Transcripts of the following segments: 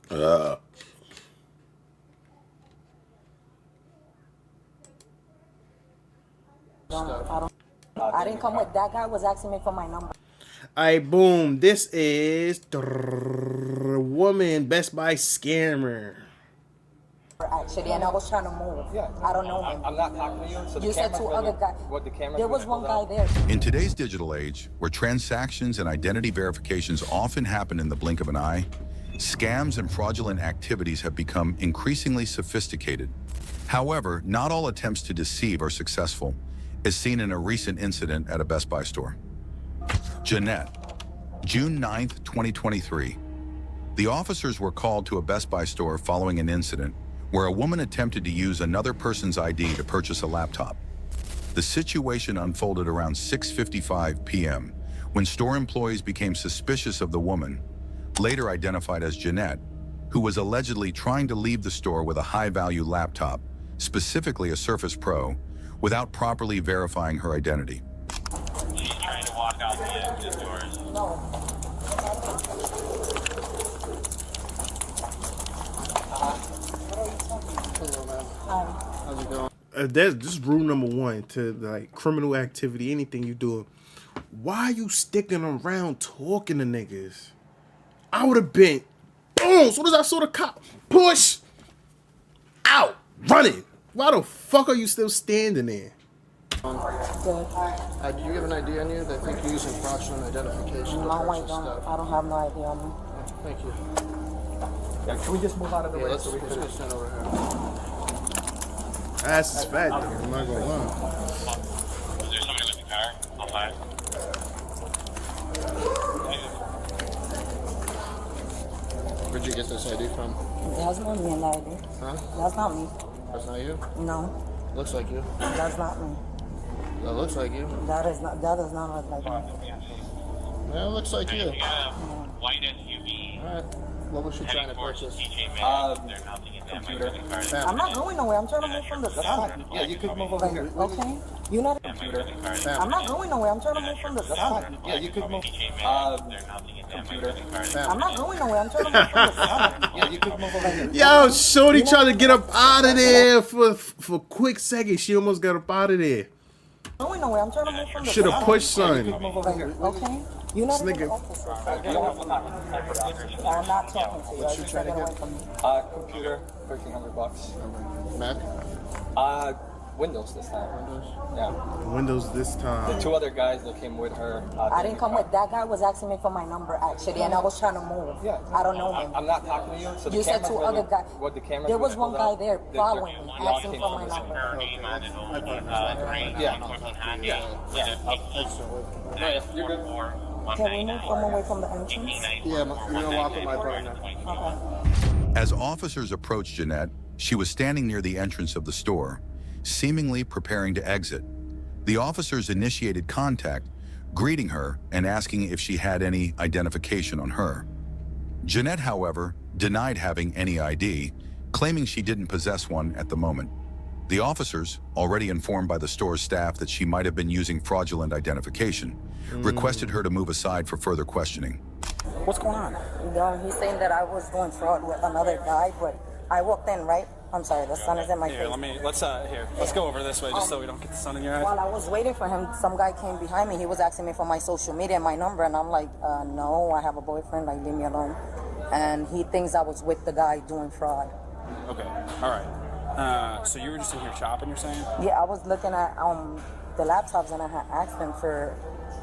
Uh, I didn't come with that guy was asking me for my number. I boom. This is woman Best Buy scammer. Actually, and I was trying to move. Yeah. I don't know him. I'm not talking to you. So You said two other guys. What the camera? There was one guy there. In today's digital age, where transactions and identity verifications often happen in the blink of an eye, scams and fraudulent activities have become increasingly sophisticated. However, not all attempts to deceive are successful, as seen in a recent incident at a Best Buy store. Jeanette, June 9th, 2023. The officers were called to a Best Buy store following an incident where a woman attempted to use another person's ID to purchase a laptop. The situation unfolded around 6:55 p.m. when store employees became suspicious of the woman, later identified as Jeanette, who was allegedly trying to leave the store with a high-value laptop, specifically a Surface Pro, without properly verifying her identity. She's trying to walk out the doors. No. How's it going? That's this is rule number one to like criminal activity. Anything you do, why you sticking around talking to niggas? I would have been, boom. As soon as I saw the cop, push, out, running. Why the fuck are you still standing there? Good. Do you have an ID on you? They think you're using fraudulent identification. No, I don't. I don't have no idea on me. Thank you. Yeah, can we just move out of the way Let's so we can... get sent over here. Ass is fat, though. I'm not gonna lie. Is there somebody with the car? I'll find. Where'd you get this ID from? That's not me in the ID. Huh? That's not me. That's not you? No, Looks like you. that's not me. That looks like you. That does not look like me. Yeah, it looks like you. You got a white SUV. All right. What was she trying Heading to towards purchase? TJ Maxx. They're mounting it down my credit card. I'm not going nowhere. I'm trying to move from the side. Yeah, you could move over here. Okay? You're not. My credit card. I'm not going nowhere. I'm trying to move from the side. Yeah, you could move... TJ Maxx. They're mounting it down my credit card. I'm not going nowhere. I'm trying to move from the side. Yeah, you could move over here. Yo, Shorty trying to get up out of there for a quick second. She almost got up out of there. Going nowhere. I'm trying to move from the Should have side. pushed, son. Move over here. Okay? You're not This even the nigga- officer. I'm not talking to you. I just trying to get away from me. Computer, $1,300. Mac? Windows this time. Windows? Yeah. Windows this time. Two other guys that came with her. I didn't come with that guy was asking me for my number actually, and I was trying to move. Yeah. I don't know him. I'm not talking to you. So the You said cameras two were- other guys. What the cameras There were was one pulled guy out, there they're following me, all asking came for from my the same- number. Her name on it over green Yeah. Honda. Yeah, you're good. Can we move from away from the entrance? Yeah, you're gonna walk with my partner. Okay. As officers approached Jeanette, she was standing near the entrance of the store, seemingly preparing to exit. The officers initiated contact, greeting her and asking if she had any identification on her. Jeanette, however, denied having any ID, claiming she didn't possess one at the moment. The officers, already informed by the store's staff that she might have been using fraudulent identification, requested her to move aside for further questioning. What's going on? No, he's saying that I was doing fraud with another guy, but I walked in, right? I'm sorry, the sun is in my Here, face. let's go over this way just so we don't get the sun in your eyes. While I was waiting for him, some guy came behind me. He was asking me for my social media and my number, and I'm like, no, I have a boyfriend. Like, leave me alone. And he thinks I was with the guy doing fraud. Okay, all right. So you were just in here shopping, you're saying? Yeah, I was looking at the laptops, and I had asked him for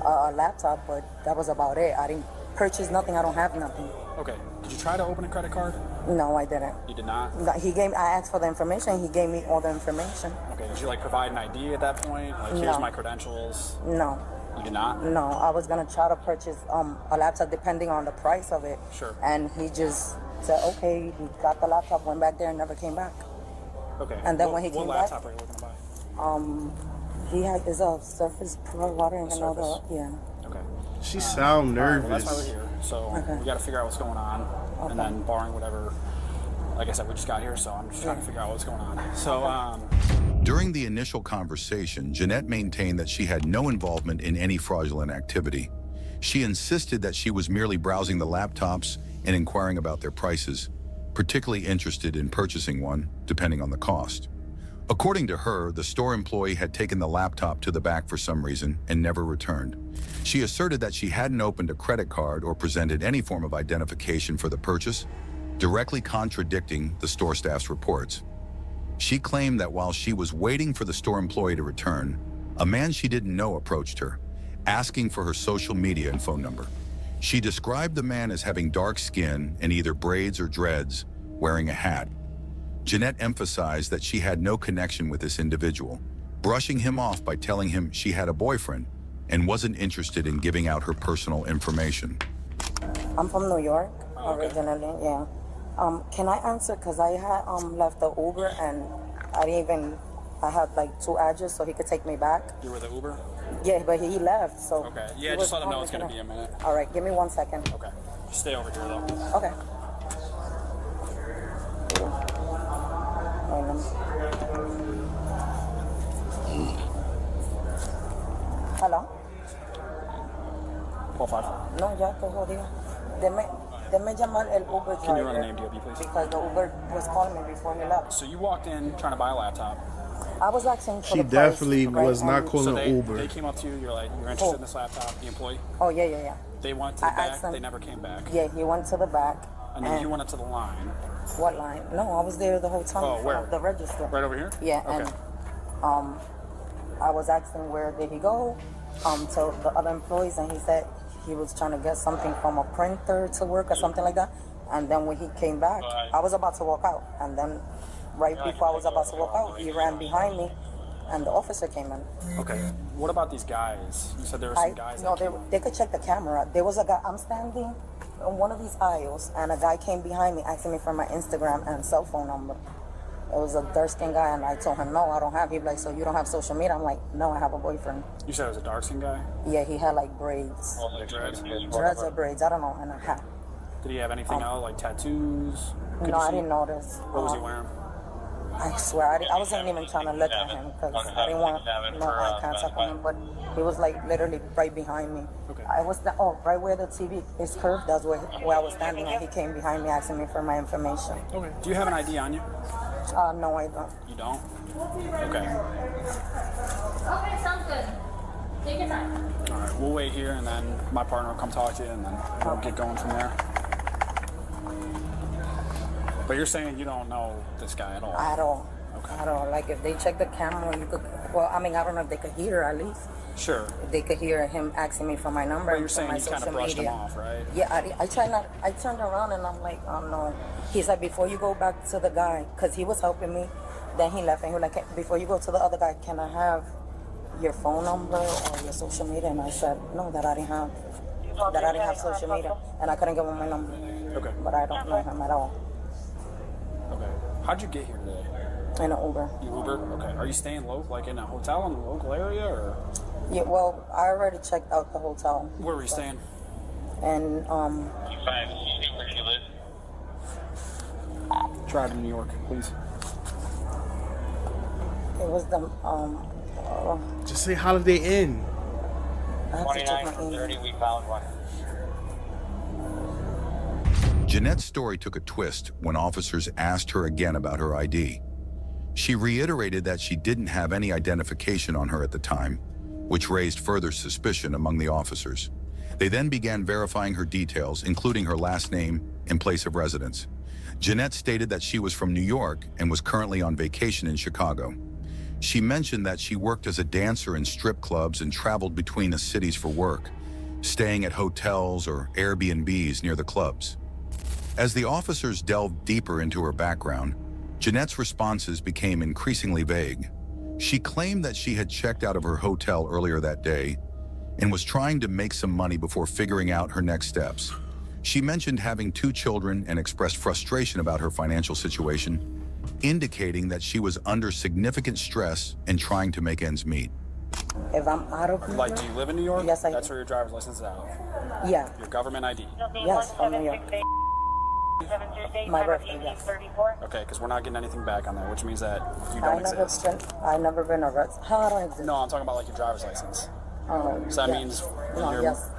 a laptop, but that was about it. I didn't purchase nothing. I don't have nothing. Okay. Did you try to open a credit card? No, I didn't. You did not? No, I asked for the information. He gave me all the information. Okay. Did you like provide an ID at that point? Like, here's No. my credentials. No, You did not? no. I was gonna try to purchase a laptop depending on the price of it. Sure. And he just said, okay, he got the laptop, went back there, and never came back. Okay. And then what, when he what came laptop back- are you looking to buy? Is a Surface Pro water and another, Surface. yeah. Okay. She sound All right, nervous. well, that's why we're here. So Okay. we got to figure out what's going on, and then barring whatever. Like I said, we just got here, so I'm just trying to figure out what's going on. So, During the initial conversation, Jeanette maintained that she had no involvement in any fraudulent activity. She insisted that she was merely browsing the laptops and inquiring about their prices. particularly interested in purchasing one, depending on the cost. According to her, the store employee had taken the laptop to the back for some reason and never returned. She asserted that she hadn't opened a credit card or presented any form of identification for the purchase, directly contradicting the store staff's reports. She claimed that while she was waiting for the store employee to return, a man she didn't know approached her, asking for her social media and phone number. She described the man as having dark skin and either braids or dreads, wearing a hat. Jeanette emphasized that she had no connection with this individual, brushing him off by telling him she had a boyfriend and wasn't interested in giving out her personal information. I'm from New York, originally, yeah. Can I answer? Because I had left the Uber and I had like 2 addresses so he could take me back. You were the Uber? Yeah, but he left, so. Okay, yeah, just let him know it's going to be a minute. All right, give me 1 second. Okay, just stay over here though. Okay. Hello? Paul 5. No, ya te jodido. Deme llamar el Uber driver. Can you run a name DOB, please? Because the Uber was calling me before he left. So you walked in trying to buy a laptop. I was asking for She the price, definitely right? was not And- calling So Uber. they came up to you, you're interested in this laptop, the employee? Oh, yeah. They went to the I back, asked them- they never came back. Yeah, he went to the back. And then you went up to the line. What line? No, I was there the whole time. Oh, in front where? of the register. Right over here? Yeah, Okay. and I was asking where did he go to the other employees, and he said he was trying to get something from a printer to work or something like that. And then when he came back, I was about to walk out, and then right before I was about to walk out, he ran behind me, and the officer came in. Okay. What about these guys? You said there were some guys No, that came. they could check the camera. There was a guy. I'm standing in one of these aisles, and a guy came behind me asking me for my Instagram and cell phone number. It was a dark-skinned guy, and I told him, no, I don't have. He'd be like, so you don't have social media? I'm like, no, I have a boyfriend. You said it was a dark-skinned guy? Yeah, he had like braids. Like dreads? Dreads or braids, I don't know, and a hat. Did he have anything else, like tattoos? Could No, you I see? didn't notice. What was he wearing? I swear, I wasn't even trying to look at him because I didn't want no eye contact with him, but he was like literally right behind me. Okay. I was, right where the TV is curved, that's where I was standing, and he came behind me asking me for my information. Okay. Do you have an ID on you? No, I don't. You don't? Okay. Okay, sounds good. Take your time. All right. We'll wait here, and then my partner will come talk to you, and then we'll get going from there. But you're saying you don't know this guy at all? At all. Okay. At all. Like if they check the camera, you could, well, I mean, I don't know if they could hear at least. Sure. If they could hear him asking me for my number But you're and for saying my you kind of social brushed him media. off, right? Yeah, I turned around and I'm like, oh no. He said, before you go back to the guy, because he was helping me, then he left and he was like, hey, before you go to the other guy, can I have your phone number or your social media? And I said, no, that I didn't have social media. And I couldn't give him my number. Okay. But I don't know him at all. Okay. How'd you get here today? In an Uber. You Uber? Okay. Are you staying local, like in a hotel in the local area, or Yeah, well, I already checked out the hotel. where were you staying? And, You find where you live? Drive to New York, please. it was the, Just say Holiday Inn. I have to check 29 my from email. 30, we found one. Jeanette's story took a twist when officers asked her again about her ID. She reiterated that she didn't have any identification on her at the time, which raised further suspicion among the officers. They then began verifying her details, including her last name and place of residence. Jeanette stated that she was from New York and was currently on vacation in Chicago. She mentioned that she worked as a dancer in strip clubs and traveled between the cities for work, staying at hotels or Airbnbs near the clubs. As the officers delved deeper into her background, Jeanette's responses became increasingly vague. She claimed that she had checked out of her hotel earlier that day and was trying to make some money before figuring out her next steps. She mentioned having 2 children and expressed frustration about her financial situation, indicating that she was under significant stress and trying to make ends meet. If I'm out of New Like, York, do you live in New York? Yes, I That's do. where your driver's license is out. Yeah, Your government ID. yes, from New York. My birthday, yes. Okay, because we're not getting anything back on there, which means that you I don't never exist. I never been arrested. How I don't exist? No, I'm talking about like your driver's license. So that yeah. means No, you're... yes.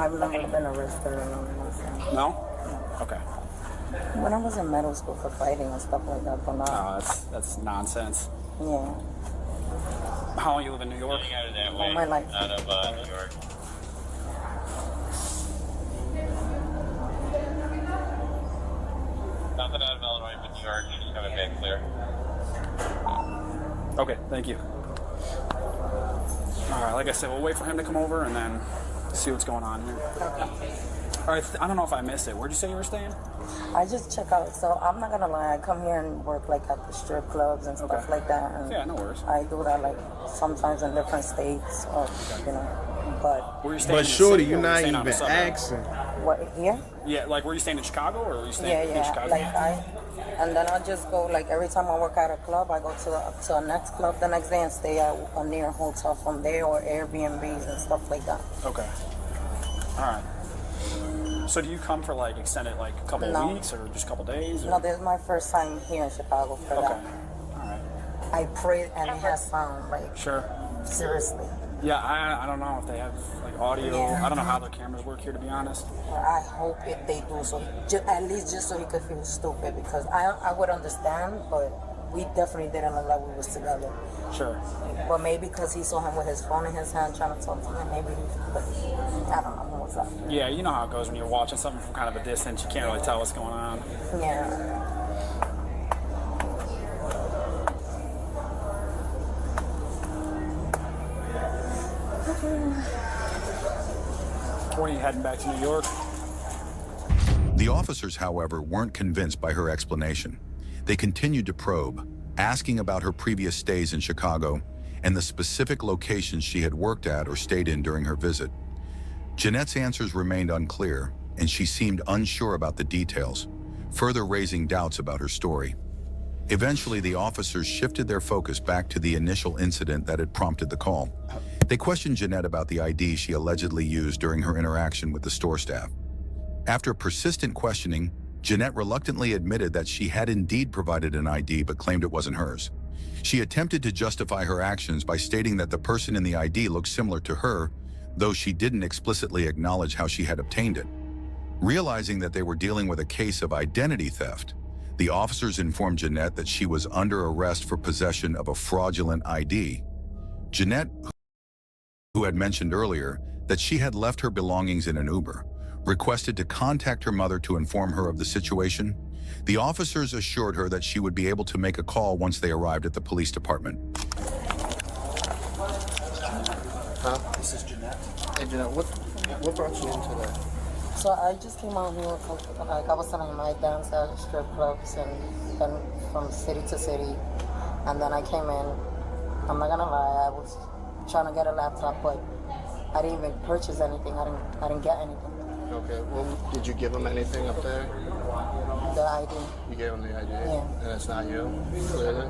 I've never been arrested or nothing. No? Okay. When I was in middle school for fighting and stuff like that, but not. No, that's nonsense. Yeah. How long you live in New York? Getting out of that All way, my life. out of New York. Nothing out of Illinois, but New York, you're just coming back clear. Okay, thank you. All right, like I said, we'll wait for him to come over and then see what's going on here. All right, I don't know if I missed it. Where'd you say you were staying? I just check out. So I'm not gonna lie. I come here and work like at the strip clubs and stuff like that. And Yeah, no worries. I do that like sometimes in different states, or you know. But Were you staying But in the shorty, city, or you're were you not staying on even the suburb? asking. what here? Yeah, like were you staying in Chicago or were you staying in Yeah. Chicago? Like and then I just go like every time I work at a club, I go to a next club the next day and stay at a near hotel from there or Airbnbs and stuff like that. Okay. All right. So do you come for like extended like a couple No. of weeks or just a couple days? Or? No, this is my first time here in Chicago for Okay. that. All right. I pray and it has sound like Sure. seriously. Yeah, I don't know if they have like audio. Yeah. I don't know how their cameras work here, to be honest. I hope if they do so, at least just so he could feel stupid, because I would understand, but we definitely didn't look like we was together. Sure. But maybe because he saw him with his phone in his hand trying to talk to him, maybe but I don't know what's up. Yeah, you know how it goes when you're watching something from kind of a distance. You can't really tell what's going on. Yeah. When are you heading back to New York? The officers, however, weren't convinced by her explanation. They continued to probe, asking about her previous stays in Chicago and the specific locations she had worked at or stayed in during her visit. Jeanette's answers remained unclear, and she seemed unsure about the details, further raising doubts about her story. Eventually, the officers shifted their focus back to the initial incident that had prompted the call. They questioned Jeanette about the ID she allegedly used during her interaction with the store staff. After persistent questioning, Jeanette reluctantly admitted that she had indeed provided an ID but claimed it wasn't hers. She attempted to justify her actions by stating that the person in the ID looked similar to her, though she didn't explicitly acknowledge how she had obtained it. Realizing that they were dealing with a case of identity theft, the officers informed Jeanette that she was under arrest for possession of a fraudulent ID. Jeanette, who had mentioned earlier that she had left her belongings in an Uber, requested to contact her mother to inform her of the situation. The officers assured her that she would be able to make a call once they arrived at the police department. This is Jeanette. Hey, Jeanette, what brought you into that? So I just came out here, like I was telling him, I dance at strip clubs and then from city to city. And then I came in, I'm not gonna lie, I was trying to get a laptop, but I didn't even purchase anything. I didn't get anything. Okay, well, did you give him anything up there? The ID. You gave him the ID? Yeah. And it's not you, clearly?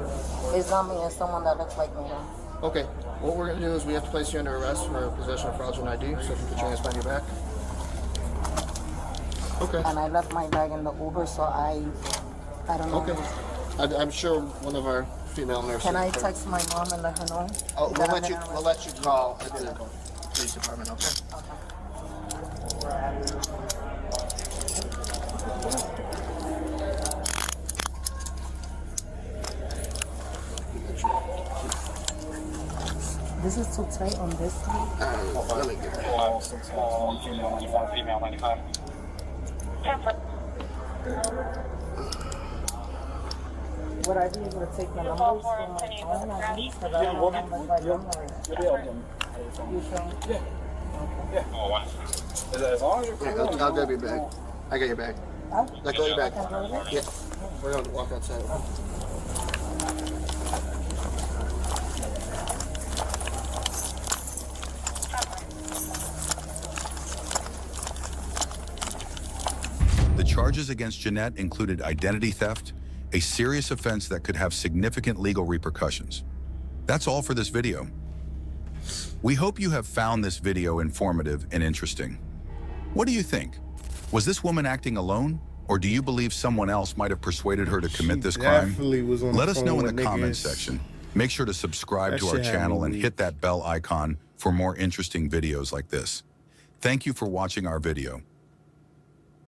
It's not me, it's someone that looks like me. Okay, what we're gonna do is we have to place you under arrest for possession of fraudulent ID, so if you put your hands behind your back. Okay. And I left my bag in the Uber, so I don't know. Okay. I'm sure one of our female nurses. Can I text my mom and let her know? Oh, that we'll I'm let you call the police department. Okay. This is too tight on this side. Let me get it. Female 95. Would I be able to take the numbers from my phone at least? Because I don't remember my number. You sure? Oh, one. As long as you're Yeah, I'll grab your bag. I got your bag. Let go of your bag. Yeah. We're going to walk outside. The charges against Jeanette included identity theft, a serious offense that could have significant legal repercussions. That's all for this video. We hope you have found this video informative and interesting. What do you think? Was this woman acting alone, or do you believe someone else might have persuaded her to commit this crime? Definitely was on the Let us phone know in with the comments niggas. section. Make sure to subscribe That to our shit had me channel and weak. hit that bell icon for more interesting videos like this. Thank you for watching our video.